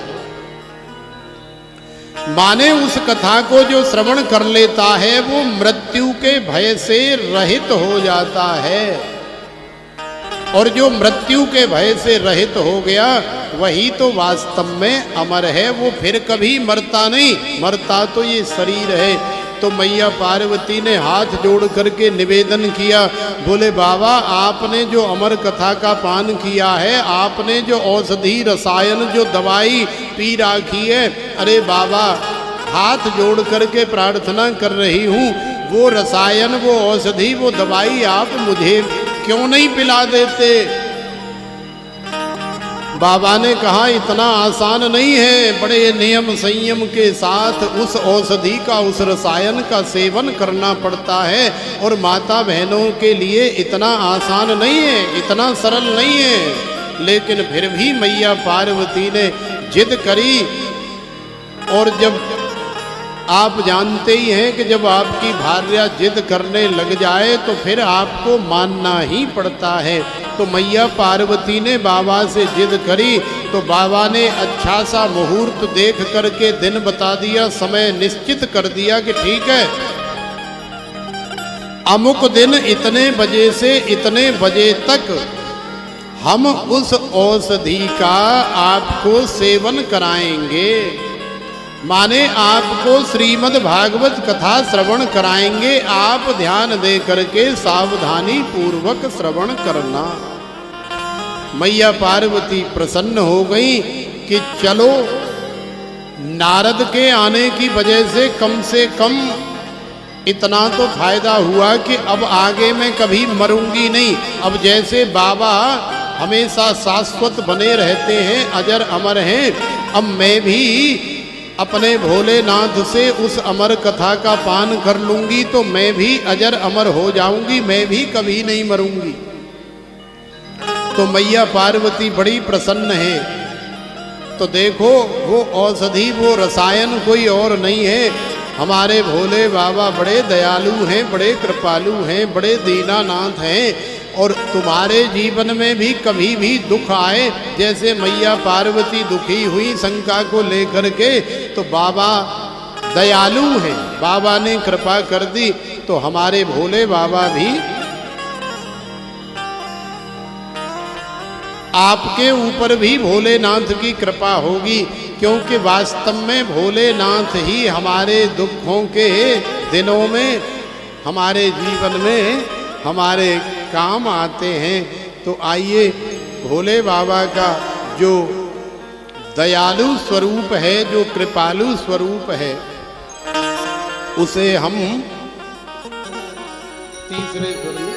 माने उस कथा को जो श्रवण कर लेता है वो मृत्यु के भय से रहित हो जाता है, और जो मृत्यु के भय से रहित हो गया वही तो वास्तव में अमर है। वो फिर कभी मरता नहीं, मरता तो ये शरीर है। तो मैया पार्वती ने हाथ जोड़ करके निवेदन किया, बोले बाबा आपने जो अमर कथा का पान किया है, आपने जो औषधि रसायन जो दवाई पी रखी है, अरे बाबा हाथ जोड़ करके प्रार्थना कर रही हूँ, वो रसायन, वो औषधि, वो दवाई आप मुझे क्यों नहीं पिला देते? बाबा ने कहा इतना आसान नहीं है, बड़े नियम संयम के साथ उस औषधि का, उस रसायन का सेवन करना पड़ता है, और माता बहनों के लिए इतना आसान नहीं है, इतना सरल नहीं है। लेकिन फिर भी मैया पार्वती ने जिद करी, और जब आप जानते ही हैं कि जब आपकी भार्या जिद करने लग जाए तो फिर आपको मानना ही पड़ता है। तो मैया पार्वती ने बाबा से जिद करी, तो बाबा ने अच्छा सा मुहूर्त देख करके दिन बता दिया, समय निश्चित कर दिया कि ठीक है, अमुक दिन इतने बजे से इतने बजे तक हम उस औषधि का आपको सेवन कराएंगे। माने आपको श्रीमद् भागवत कथा श्रवण कराएंगे, आप ध्यान दे करके सावधानी पूर्वक श्रवण करना। मैया पार्वती प्रसन्न हो गई कि चलो, नारद के आने की वजह से कम इतना तो फायदा हुआ कि अब आगे मैं कभी मरूंगी नहीं। अब जैसे बाबा हमेशा शाश्वत बने रहते हैं, अजर अमर हैं, अब मैं भी अपने भोलेनाथ से उस अमर कथा का पान कर लूंगी तो मैं भी अजर अमर हो जाऊंगी, मैं भी कभी नहीं मरूंगी। तो मैया पार्वती बड़ी प्रसन्न है। तो देखो वो औषधि, वो रसायन कोई और नहीं है, हमारे भोले बाबा बड़े दयालु हैं, बड़े कृपालु हैं, बड़े दीनानाथ हैं। और तुम्हारे जीवन में भी कभी भी दुख आए, जैसे मैया पार्वती दुखी हुई शंका को लेकर के, तो बाबा दयालु हैं, बाबा ने कृपा कर दी। तो हमारे भोले बाबा भी आपके ऊपर भी भोलेनाथ की कृपा होगी, क्योंकि वास्तव में भोलेनाथ ही हमारे दुखों के दिनों में, हमारे जीवन में हमारे काम आते हैं। तो आइए भोले बाबा का जो दयालु स्वरूप है, जो कृपालु स्वरूप है, उसे हम तीसरे स्वर में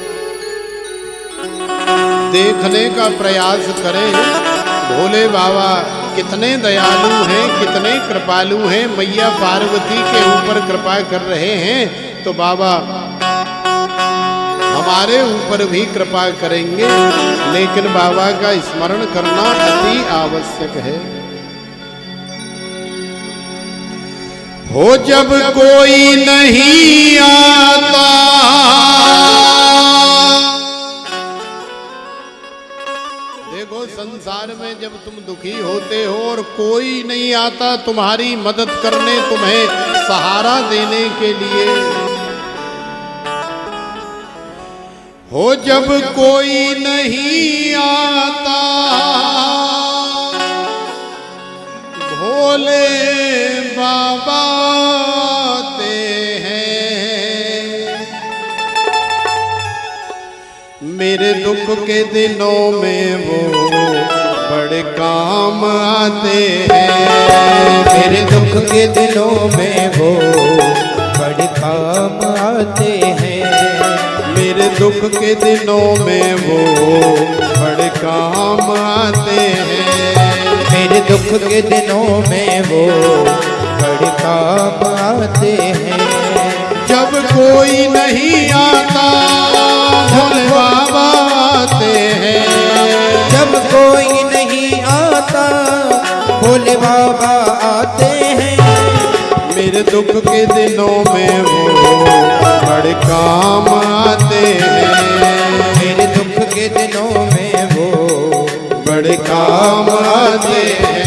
देखने का प्रयास करें। भोले बाबा कितने दयालु हैं, कितने कृपालु हैं, मैया पार्वती के ऊपर कृपा कर रहे हैं। तो बाबा हमारे ऊपर भी कृपा करेंगे, लेकिन बाबा का स्मरण करना अति आवश्यक है। हो जब कोई नहीं आता, देखो संसार में जब तुम दुखी होते हो और कोई नहीं आता तुम्हारी मदद करने, तुम्हें सहारा देने के लिए, हो जब कोई नहीं आता, भोले बाबा आते हैं। मेरे दुख के दिनों में वो बड़े काम आते हैं।
मेरे दुख के दिनों में वो बड़े काम आते हैं।
मेरे दुख के दिनों में वो बड़े काम आते हैं।
मेरे दुख के दिनों में वो बड़े काम आते हैं।
जब कोई नहीं आता भोले बाबा आते हैं।
जब कोई नहीं आता भोले बाबा आते हैं।
मेरे दुख के दिनों में वो बड़े काम आते हैं।
मेरे दुख के दिनों में वो
बड़े काम आते हैं।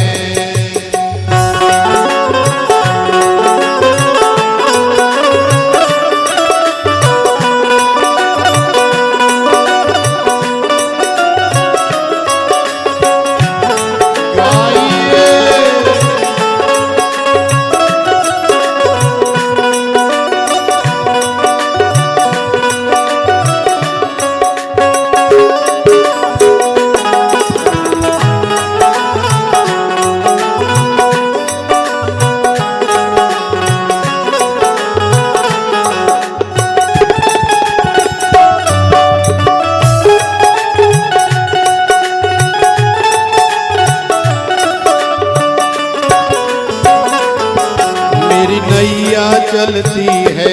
चलती है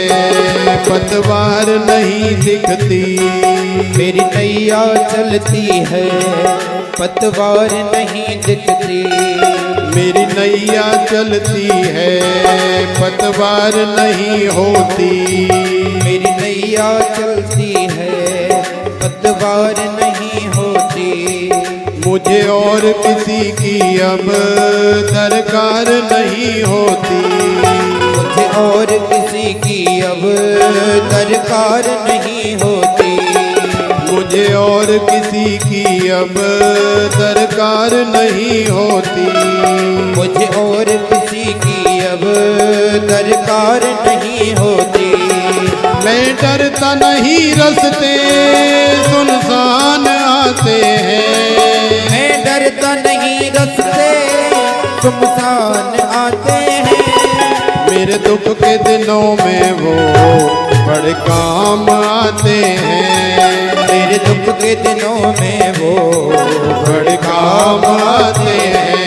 पतवार नहीं दिखती।
मेरी नैया चलती है पतवार नहीं दिखती।
मेरी नैया चलती है पतवार नहीं होती।
मेरी नैया चलती है पतवार नहीं होती।
मुझे और किसी की अब दरकार नहीं होती।
मुझे और किसी की अब दरकार नहीं होती।
मुझे और किसी की अब दरकार नहीं होती।
मुझे और किसी की अब दरकार नहीं होती।
मैं डरता नहीं रास्ते सुनसान आते हैं।
मैं डरता नहीं रास्ते सुनसान आते हैं।
मेरे दुख के दिनों में वो बड़े काम आते हैं।
मेरे दुख के दिनों में वो
बड़े काम आते हैं।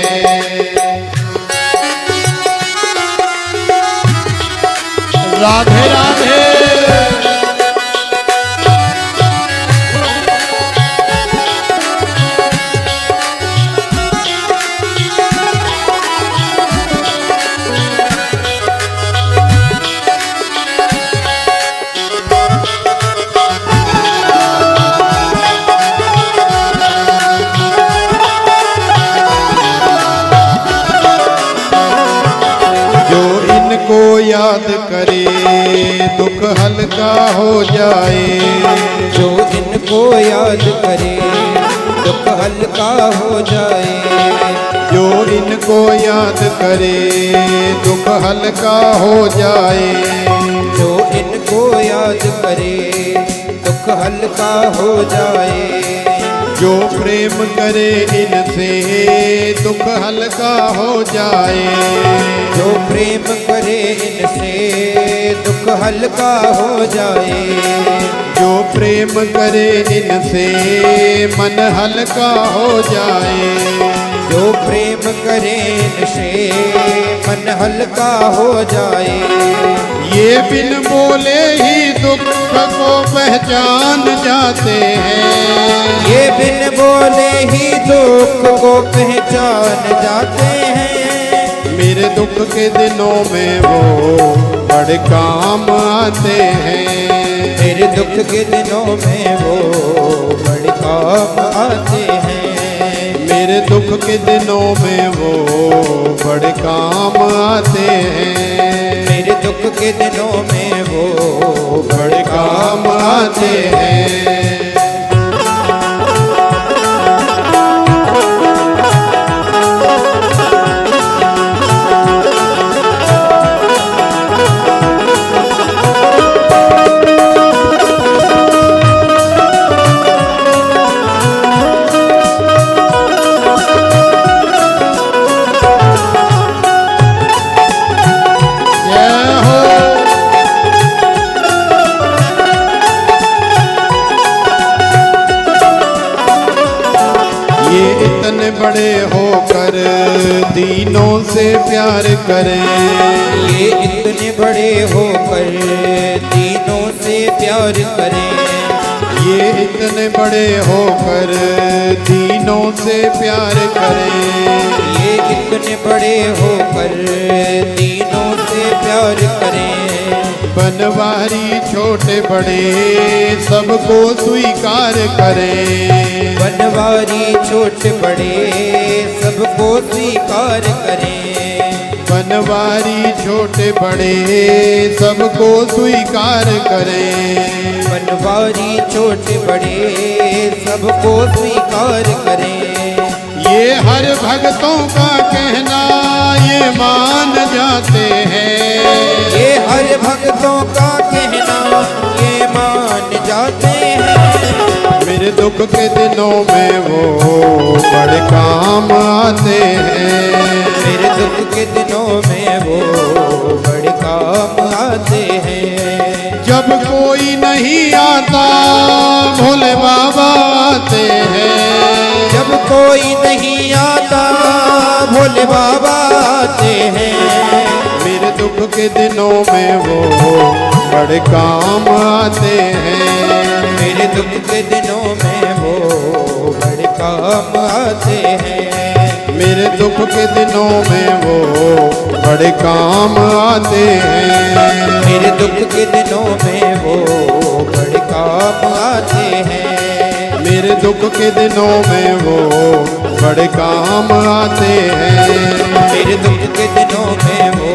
राधे राधे। को याद करे दुख हल्का हो जाए।
जो इनको याद करे दुख हल्का हो जाए।
जो इनको याद करे दुख हल्का हो जाए।
जो इनको याद करे दुख हल्का हो जाए।
जो प्रेम करे इनसे दुख हल्का हो जाए।
जो प्रेम करे इनसे दुख हल्का हो जाए।
जो प्रेम करे इनसे मन हल्का हो जाए।
जो प्रेम करे इनसे मन हल्का हो जाए।
ये बिन बोले ही दुख को पहचान जाते हैं।
ये बिन बोले ही दुख को पहचान जाते हैं।
मेरे दुख के दिनों में वो बड़े काम आते हैं।
मेरे दुख के दिनों में वो बड़े काम आते हैं।
मेरे दुख के दिनों में वो बड़े काम आते हैं।
मेरे दुख के दिनों में वो
बड़े काम आते हैं। बड़े होकर दीनों से प्यार करें।
ये इतने बड़े होकर दीनों से प्यार करें।
ये इतने बड़े होकर दीनों से प्यार करें।
ये इतने बड़े होकर दीनों से प्यार करें।
बनवारी छोटे बड़े सबको स्वीकार करें।
बनवारी छोटे बड़े सबको स्वीकार करें।
बनवारी छोटे बड़े सबको स्वीकार करें।
बनवारी छोटे बड़े सबको स्वीकार करें।
ये हर भक्तों का कहना ये मान जाते हैं।
ये हर भक्तों का कहना ये मान जाते हैं।
मेरे दुख के दिनों में वो बड़े काम आते हैं।
मेरे दुख के दिनों में वो बड़े काम आते हैं।
जब कोई नहीं आता भोले बाबा आते हैं।
जब कोई नहीं आता भोले बाबा आते हैं।
मेरे दुख के दिनों में वो बड़े काम आते हैं।
मेरे दुख के दिनों में वो बड़े काम आते हैं।
मेरे दुख के दिनों में वो बड़े काम आते हैं।
मेरे दुख के दिनों में वो बड़े काम आते हैं।
मेरे दुख के दिनों में वो बड़े काम आते हैं।
मेरे दुख के दिनों में वो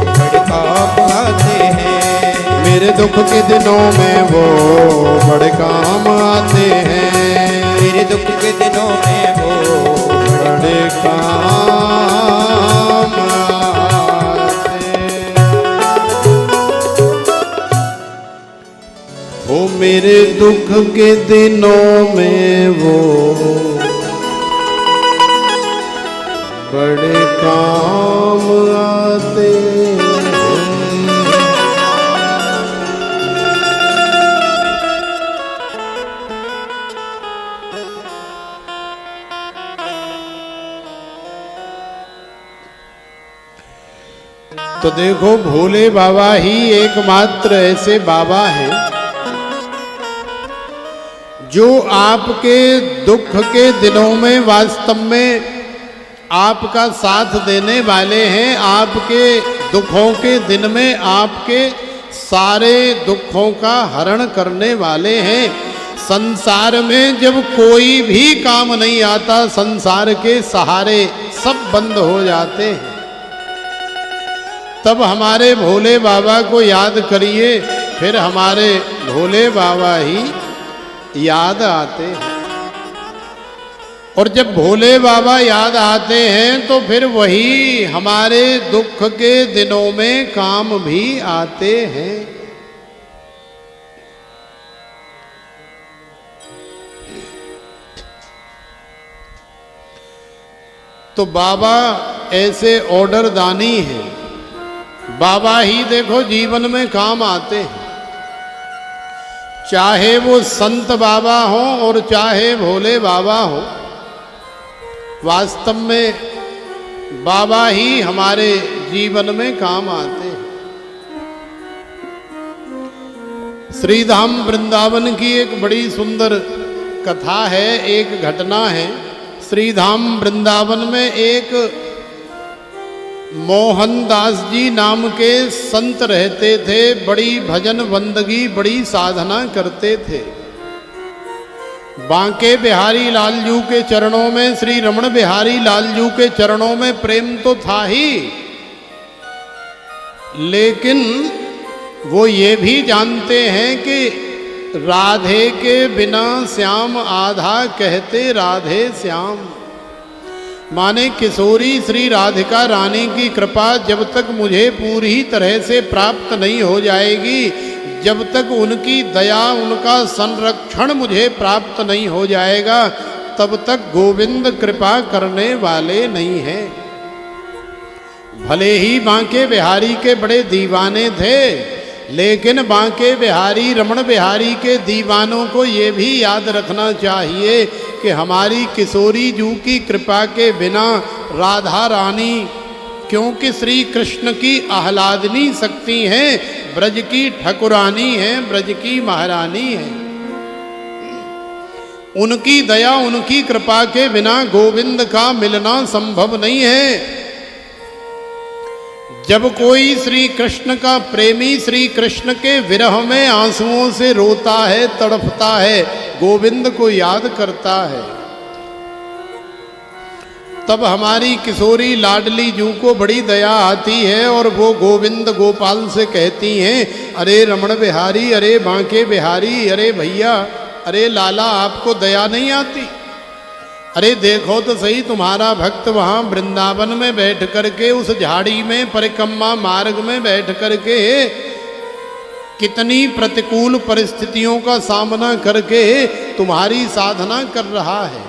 बड़े काम आते हैं।
मेरे दुख के दिनों में वो बड़े काम आते हैं।
मेरे दुख के दिनों में वो
बड़े काम आते ओ मेरे दुख के दिनों में वो बड़े काम आते हैं। तो देखो भोले बाबा ही एकमात्र ऐसे बाबा हैं जो आपके दुख के दिनों में वास्तव में आपका साथ देने वाले हैं। आपके दुखों के दिन में आपके सारे दुखों का हरण करने वाले हैं। संसार में जब कोई भी काम नहीं आता, संसार के सहारे सब बंद हो जाते हैं, तब हमारे भोले बाबा को याद करिए, फिर हमारे भोले बाबा ही याद आते हैं। और जब भोले बाबा याद आते हैं तो फिर वही हमारे दुख के दिनों में काम भी आते हैं। तो बाबा ऐसे ऑर्डर दानी हैं। बाबा ही देखो जीवन में काम आते हैं, चाहे वो संत बाबा हो और चाहे भोले बाबा हो। वास्तव में बाबा ही हमारे जीवन में काम आते हैं। श्रीधाम वृंदावन की एक बड़ी सुंदर कथा है, एक घटना है। श्रीधाम वृंदावन में एक मोहनदास जी नाम के संत रहते थे, बड़ी भजन बंदगी, बड़ी साधना करते थे। बांके बिहारी लालजू के चरणों में, श्री रमण बिहारी लालजू के चरणों में प्रेम तो था ही, लेकिन वो ये भी जानते हैं कि राधे के बिना श्याम आधा कहते राधे श्याम। माने किशोरी श्री राधिका रानी की कृपा जब तक मुझे पूरी तरह से प्राप्त नहीं हो जाएगी, जब तक उनकी दया, उनका संरक्षण मुझे प्राप्त नहीं हो जाएगा, तब तक गोविंद कृपा करने वाले नहीं हैं। भले ही बांके बिहारी के बड़े दीवाने थे, लेकिन बांके बिहारी रमण बिहारी के दीवानों को ये भी याद रखना चाहिए कि हमारी किशोरी जू की कृपा के बिना राधा रानी, क्योंकि श्री कृष्ण की आह्लादनी शक्ति हैं, ब्रज की ठकुरानी हैं, ब्रज की महारानी हैं, उनकी दया, उनकी कृपा के बिना गोविंद का मिलना संभव नहीं है। जब कोई श्री कृष्ण का प्रेमी श्री कृष्ण के विरह में आंसुओं से रोता है, तड़पता है, गोविंद को याद करता है, तब हमारी किशोरी लाडली जू को बड़ी दया आती है और वो गोविंद गोपाल से कहती हैं, अरे रमण बिहारी, अरे बांके बिहारी, अरे भैया, अरे लाला, आपको दया नहीं आती? अरे देखो तो सही, तुम्हारा भक्त वहाँ वृंदावन में बैठ करके, उस झाड़ी में, परिक्रमा मार्ग में बैठ करके कितनी प्रतिकूल परिस्थितियों का सामना करके तुम्हारी साधना कर रहा है।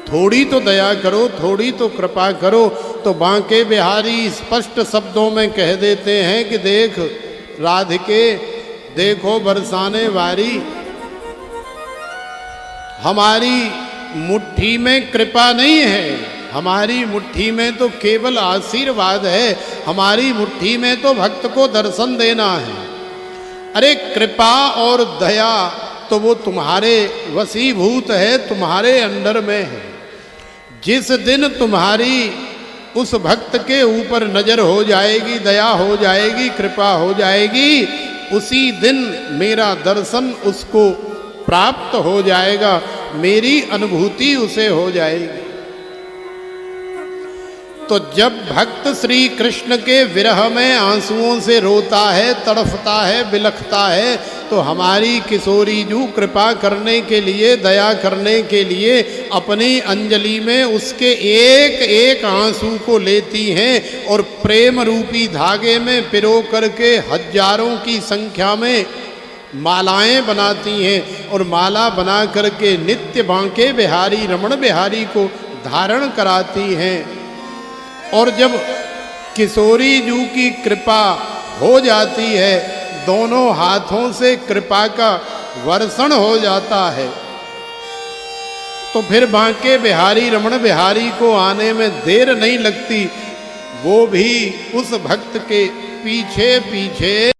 थोड़ी तो दया करो, थोड़ी तो कृपा करो। तो बांके बिहारी स्पष्ट शब्दों में कह देते हैं कि देख राधिके, देखो बरसाने वारी, हमारी मुट्ठी में कृपा नहीं है, हमारी मुट्ठी में तो केवल आशीर्वाद है, हमारी मुट्ठी में तो भक्त को दर्शन देना है। अरे कृपा और दया तो वो तुम्हारे वशीभूत है, तुम्हारे अंडर में है। जिस दिन तुम्हारी उस भक्त के ऊपर नजर हो जाएगी, दया हो जाएगी, कृपा हो जाएगी, उसी दिन मेरा दर्शन उसको प्राप्त हो जाएगा, मेरी अनुभूति उसे हो जाएगी। तो जब भक्त श्री कृष्ण के विरह में आंसुओं से रोता है, तड़फता है, बिलखता है, तो हमारी किशोरी जू कृपा करने के लिए, दया करने के लिए अपनी अंजलि में उसके एक एक आंसू को लेती हैं और प्रेम रूपी धागे में पिरो करके हजारों की संख्या में मालाएं बनाती हैं और माला बना करके नित्य बांके बिहारी रमण बिहारी को धारण कराती हैं। और जब किशोरी जू की कृपा हो जाती है, दोनों हाथों से कृपा का वर्षण हो जाता है, तो फिर बांके बिहारी रमण बिहारी को आने में देर नहीं लगती। वो भी उस भक्त के पीछे पीछे